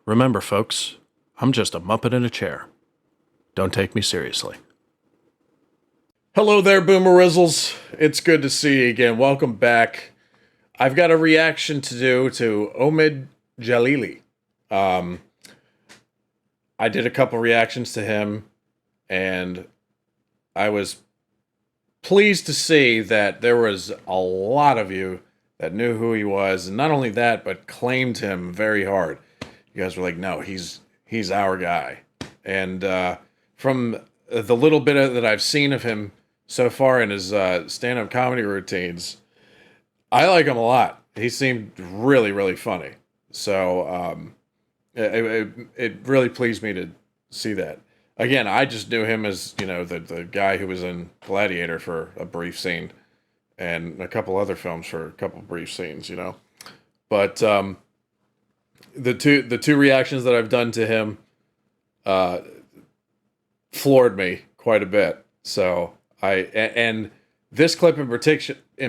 Remember, folks, I'm just a Muppet in a chair. Don't take me seriously. Hello there, Boomerizzles. It's good to see you again. Welcome back. I've got a reaction to do to Omid Djalili. I did a couple reactions to him, and I was pleased to see that there was a lot of you that knew who he was, and not only that, but claimed him very hard. You guys were like, no, he's our guy. And from the little bit that I've seen of him so far in his stand-up comedy routines, I like him a lot. He seemed really, really funny. So it really pleased me to see that. Again, I just knew him as, the guy who was in Gladiator for a brief scene and a couple other films for a couple brief scenes, But the two reactions that I've done to him floored me quite a bit. So and this clip in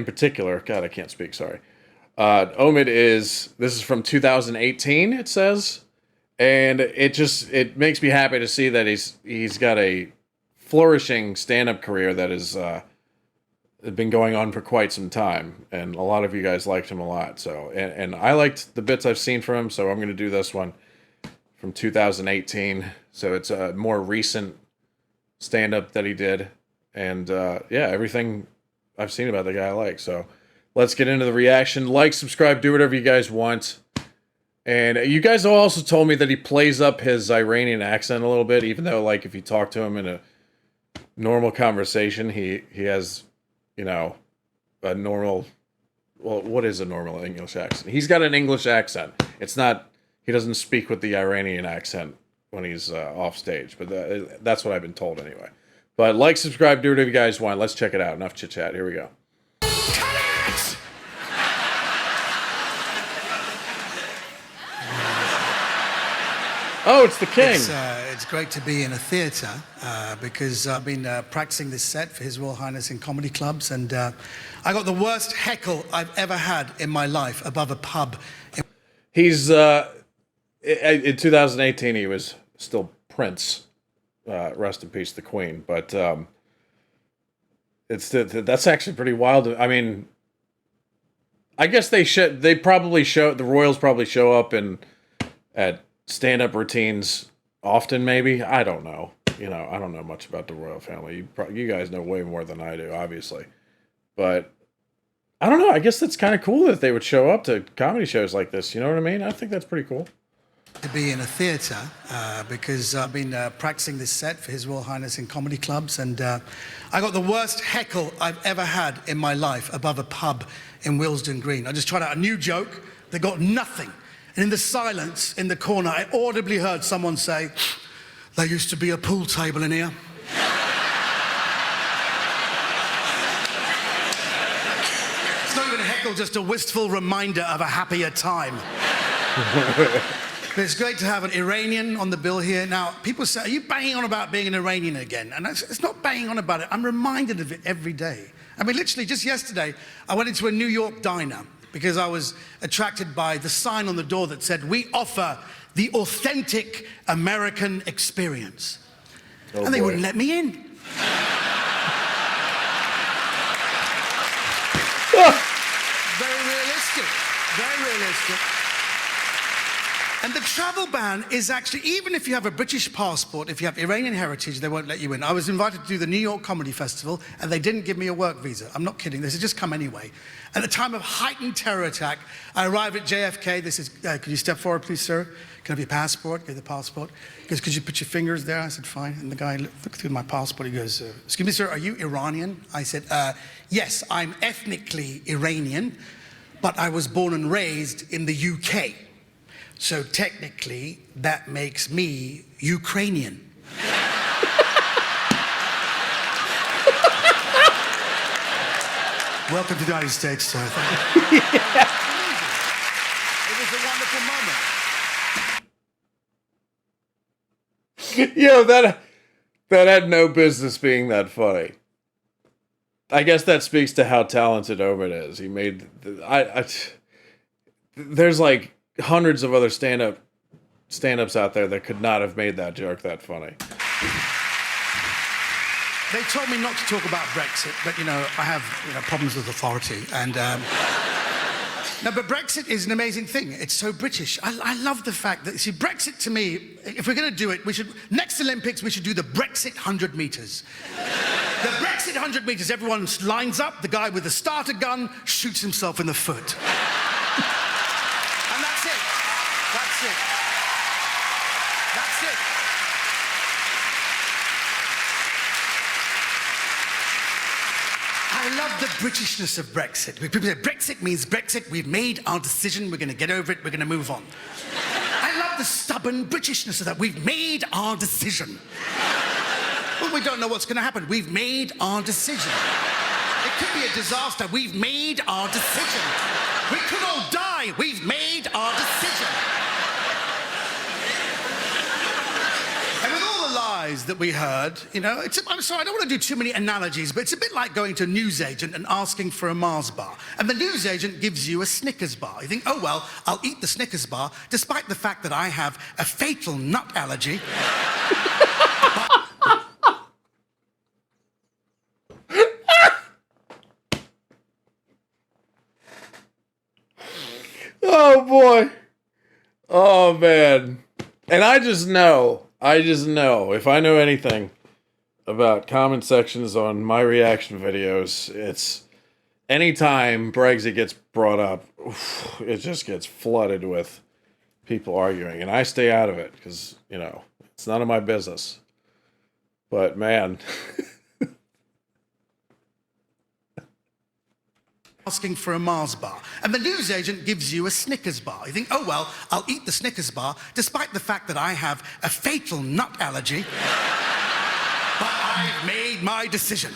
particular, God, I can't speak, sorry. Omid this is from 2018, it says. And it makes me happy to see that he's got a flourishing stand-up career that has been going on for quite some time, and a lot of you guys liked him a lot. So, and I liked the bits I've seen from him, so I'm going to do this one from 2018. So it's a more recent stand-up that he did, and everything I've seen about the guy I like. So let's get into the reaction. Like, subscribe, do whatever you guys want. And you guys also told me that he plays up his Iranian accent a little bit, even though, like, if you talk to him in a normal conversation, he has, a normal, well, what is a normal English accent? He's got an English accent. It's not, he doesn't speak with the Iranian accent when he's off stage, but that's what I've been told anyway. But like, subscribe, do whatever you guys want. Let's check it out. Enough chit chat. Here we go. Oh, it's the king. It's great to be in a theatre because I've been practicing this set for His Royal Highness in comedy clubs, and I got the worst heckle I've ever had in my life above a pub. He's in 2018. He was still Prince. Rest in peace, the Queen. But that's actually pretty wild. I mean, I guess the royals probably show up at stand-up routines often, maybe. I don't know. I don't know much about the royal family. You guys know way more than I do, obviously. But I don't know. I guess that's kind of cool that they would show up to comedy shows like this. You know what I mean? I think that's pretty cool. To be in a theatre because I've been practicing this set for His Royal Highness in comedy clubs, and I got the worst heckle I've ever had in my life above a pub in Willesden Green. I just tried out a new joke that got nothing. And in the silence in the corner, I audibly heard someone say, "There used to be a pool table in here." It's not even a heckle, just a wistful reminder of a happier time. But it's great to have an Iranian on the bill here. Now, people say, are you banging on about being an Iranian again? And it's not banging on about it. I'm reminded of it every day. I mean, literally, just yesterday, I went into a New York diner because I was attracted by the sign on the door that said, "We offer the authentic American experience." Oh, and they boy. wouldn't let me in. Very realistic. Very realistic. And the travel ban is actually, even if you have a British passport, if you have Iranian heritage, they won't let you in. I was invited to do the New York Comedy Festival, and they didn't give me a work visa. I'm not kidding. They said, just come anyway. At a time of heightened terror attack, I arrived at JFK. This is, could you step forward, please, sir? Can I have your passport? Get the passport. He goes, could you put your fingers there? I said, fine. And the guy looked through my passport. He goes, excuse me, sir, are you Iranian? I said, yes, I'm ethnically Iranian, but I was born and raised in the UK. So technically, that makes me Ukrainian. Welcome to the United States, sir. Thank you. Yeah. It was a wonderful moment. Yo, that had no business being that funny. I guess that speaks to how talented Omid is. He made there's like hundreds of other stand-up stand-ups out there that could not have made that joke that funny. They told me not to talk about Brexit, but, you know, I have problems with authority. And, no, but Brexit is an amazing thing. It's so British. I love the fact that, see, Brexit to me, if we're going to do it, we should, next Olympics, we should do the Brexit 100 meters. The Brexit 100 meters, everyone lines up, the guy with the starter gun shoots himself in the foot. And that's it. That's it. That's it. I love the Britishness of Brexit. People say, Brexit means Brexit, we've made our decision, we're going to get over it, we're going to move on. I love the stubborn Britishness of that. We've made our decision. Well, we don't know what's going to happen. We've made our decision. It could be a disaster. We've made our decision. We could all die. We've made our decision. And with all the lies that we heard, you know, I'm sorry, I don't want to do too many analogies, but it's a bit like going to a newsagent and asking for a Mars bar. And the newsagent gives you a Snickers bar. You think, oh, well, I'll eat the Snickers bar, despite the fact that I have a fatal nut allergy. Oh boy. Oh man. And I just know, if I know anything about comment sections on my reaction videos, it's anytime Brexit gets brought up, it just gets flooded with people arguing. And I stay out of it because, you know, it's none of my business. But man. Asking for a Mars bar. And the newsagent gives you a Snickers bar. You think, oh, well, I'll eat the Snickers bar, despite the fact that I have a fatal nut allergy. But I've made my decision.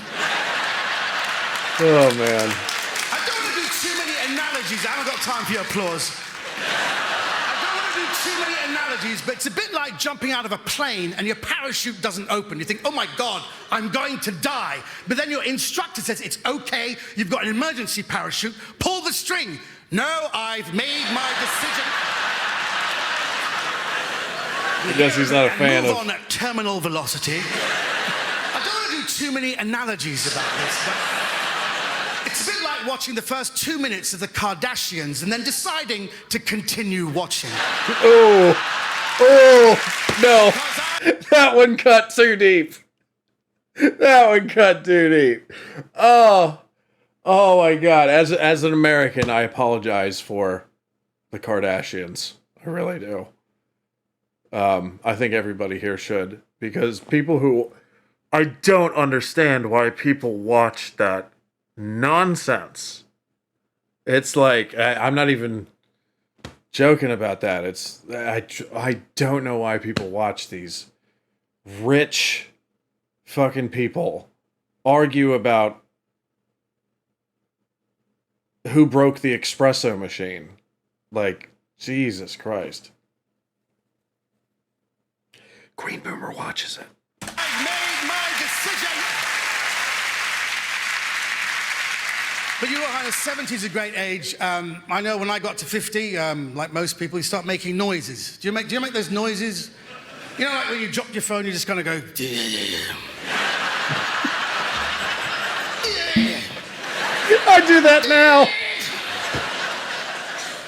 Oh, man. I don't want to do too many analogies. I haven't got time for your applause. I don't want to do too many analogies, but it's a bit like jumping out of a plane and your parachute doesn't open. You think, oh my God, I'm going to die. But then your instructor says, it's okay, you've got an emergency parachute, pull the string. No, I've made my decision. I guess he's not a fan move of... on at terminal velocity. I don't want to do too many analogies about this, but it's a bit like watching the first 2 minutes of the Kardashians and then deciding to continue watching. Oh, no. That one cut too deep. That one cut too deep. Oh my God. As an American, I apologize for the Kardashians. I really do. I think everybody here should, because people who... I don't understand why people watch that nonsense. It's like, I'm not even joking about that. I don't know why people watch these rich fucking people argue about who broke the espresso machine. Like, Jesus Christ. Green Boomer watches it. I've made my decision. But you know, Hannah, 70 is a great age. I know when I got to 50, like most people, you start making noises. Do you make those noises? You know, like when you drop your phone, you just kind of go... I do that now.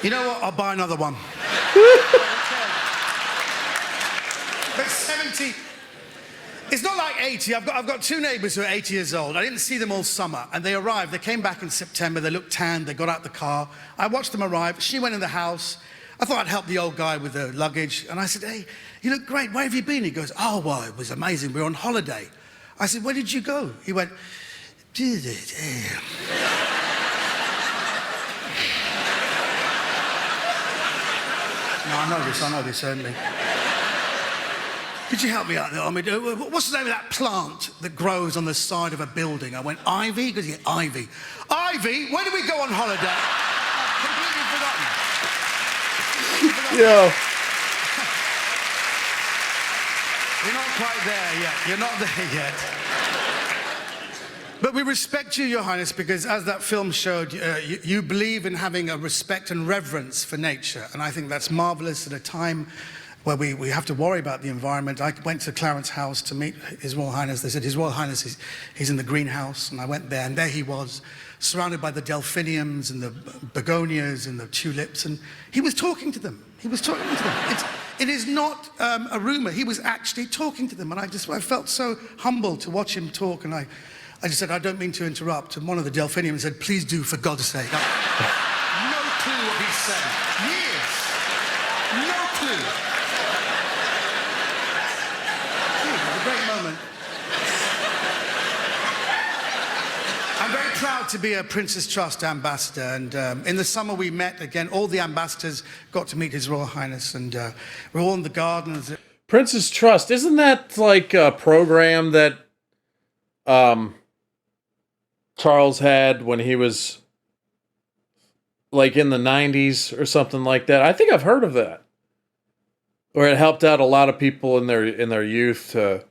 You know what? I'll buy another one. But 70... It's not like 80. I've got two neighbours who are 80 years old. I didn't see them all summer. And they arrived. They came back in September. They looked tanned. They got out the car. I watched them arrive. She went in the house. I thought I'd help the old guy with the luggage. And I said, hey, you look great. Where have you been? He goes, oh, well, it was amazing. We were on holiday. I said, where did you go? He went, no, I know this, certainly. Could you help me out there, Omid? What's the name of that plant that grows on the side of a building? I went, ivy? He goes, yeah, ivy. Ivy? Where did we go on holiday? I've completely forgotten. Yeah. You're not quite there yet. You're not there yet. But we respect you, Your Highness, because as that film showed, you believe in having a respect and reverence for nature. And I think that's marvelous at a time where we have to worry about the environment. I went to Clarence House to meet His Royal Highness. They said, His Royal Highness, he's in the greenhouse. And I went there, and there he was, surrounded by the delphiniums and the begonias and the tulips. And he was talking to them. He was talking to them. It is not a rumor. He was actually talking to them. And I felt so humbled to watch him talk. And I just said, I don't mean to interrupt. And one of the delphiniums said, please do, for God's sake. No clue what he said. Years. No clue. It was a great moment. I'm very proud to be a Prince's Trust ambassador. And in the summer we met again. All the ambassadors got to meet His Royal Highness. And we're all in the gardens. Prince's Trust, isn't that like a program that Charles had when he was like in the 90s or something like that? I think I've heard of that. Where it helped out a lot of people in their youth to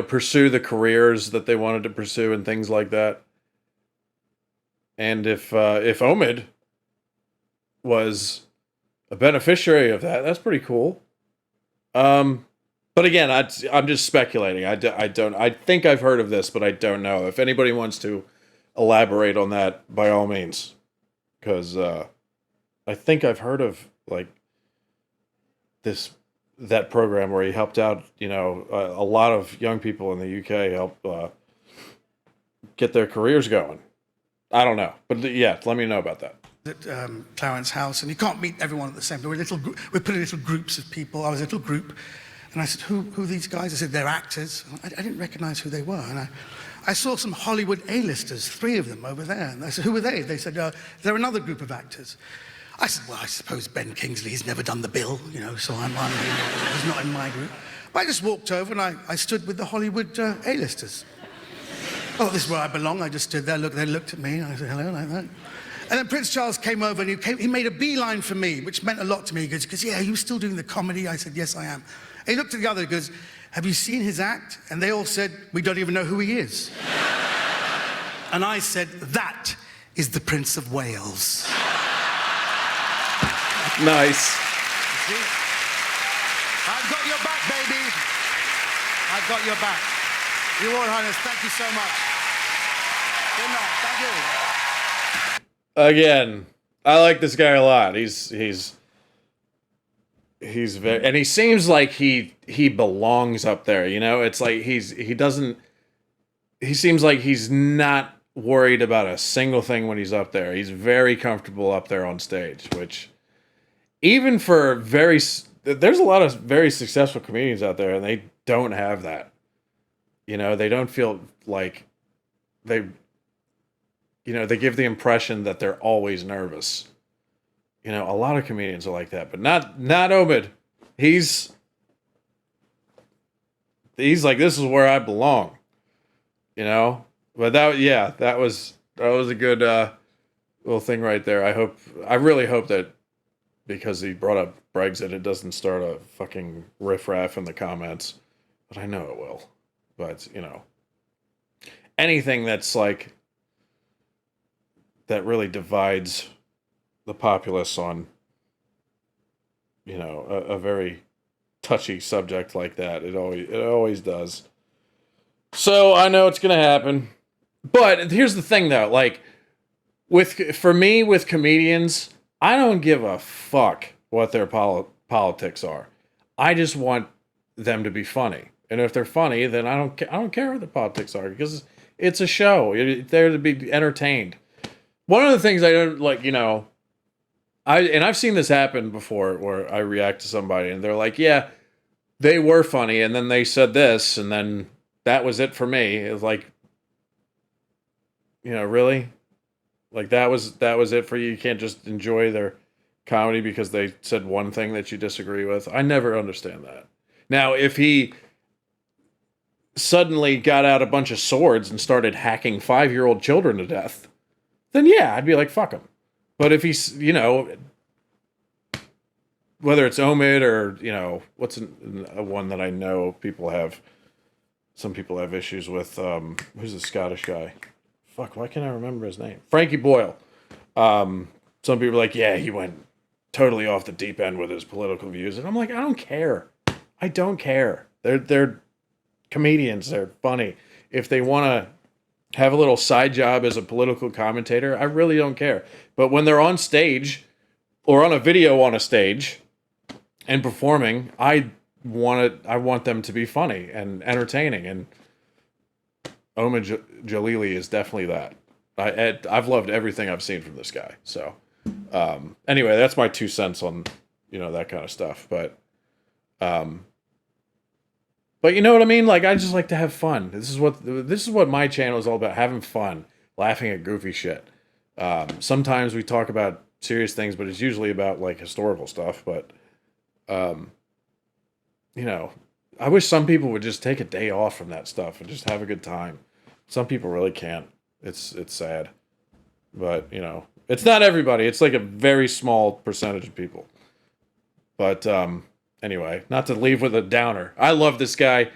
pursue the careers that they wanted to pursue and things like that. And if Omid was a beneficiary of that, that's pretty cool. But again, I'm just speculating. I think I've heard of this, but I don't know. If anybody wants to elaborate on that, by all means, because I think I've heard of like that program where he helped out, a lot of young people in the UK, help get their careers going. I don't know, but yeah, let me know about that. At Clarence House, and you can't meet everyone at the same time. We put in little groups of people. I was a little group. And I said, who are these guys? I said, they're actors. I didn't recognize who they were. And I saw some Hollywood A-listers, 3 of them over there. And I said, who are they? They said, they're another group of actors. I said, well, I suppose Ben Kingsley, he's never done the bill, so he's not in my group. But I just walked over and I stood with the Hollywood A-listers. Oh, this is where I belong. I just stood there, they looked at me, and I said, hello, like that. And then Prince Charles came over and he made a beeline for me, which meant a lot to me. He goes, yeah, are you still doing the comedy? I said, yes, I am. And he looked at the other and goes, have you seen his act? And they all said, we don't even know who he is. And I said, that is the Prince of Wales. Nice. I've got your back, baby. I've got your back. Your Royal Highness, thank you so much. Good night, thank you. Again, I like this guy a lot. He's very, and he seems like he belongs up there, It's like he seems like he's not worried about a single thing when he's up there. He's very comfortable up there on stage, which even for there's a lot of very successful comedians out there and they don't have that. They don't feel like they give the impression that they're always nervous. A lot of comedians are like that, but not Omid. He's like, this is where I belong. But that was a good little thing right there. I really hope that because he brought up Brexit, it doesn't start a fucking riffraff in the comments. But I know it will. But, anything that's like that really divides the populace on, a very touchy subject like that. It always does. So I know it's going to happen. But here's the thing, though. Like, for me, with comedians, I don't give a fuck what their politics are. I just want them to be funny. And if they're funny, then I don't care what the politics are, because it's a show. It's there to be entertained. One of the things I don't like, I've seen this happen before, where I react to somebody and they're like, yeah, they were funny, and then they said this, and then that was it for me. It was like, really? Like that was it for you? You can't just enjoy their comedy because they said one thing that you disagree with? I never understand that. Now, if he suddenly got out a bunch of swords and started hacking 5-year-old children to death, then yeah, I'd be like, fuck him. But if he's, whether it's Omid or, what's a one that I know some people have issues with, who's the Scottish guy? Fuck, why can't I remember his name? Frankie Boyle. some people are like, yeah, he went totally off the deep end with his political views. And I'm like, I don't care. I don't care. They're comedians. They're funny. If they want to have a little side job as a political commentator, I really don't care. But when they're on stage or on a video on a stage and performing, I want them to be funny and entertaining. And Omid Djalili is definitely that. I've loved everything I've seen from this guy. So anyway, that's my 2 cents on that kind of stuff. But you know what I mean? Like, I just like to have fun. This is what my channel is all about: having fun, laughing at goofy shit. Sometimes we talk about serious things, but it's usually about like historical stuff. But I wish some people would just take a day off from that stuff and just have a good time. Some people really can't. It's sad. But, it's not everybody. It's like a very small percentage of people. But anyway, not to leave with a downer. I love this guy.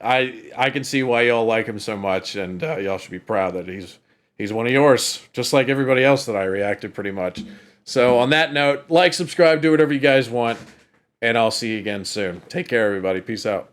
I can see why y'all like him so much, and y'all should be proud that he's one of yours, just like everybody else that I reacted pretty much. So on that note, like, subscribe, do whatever you guys want, and I'll see you again soon. Take care, everybody. Peace out.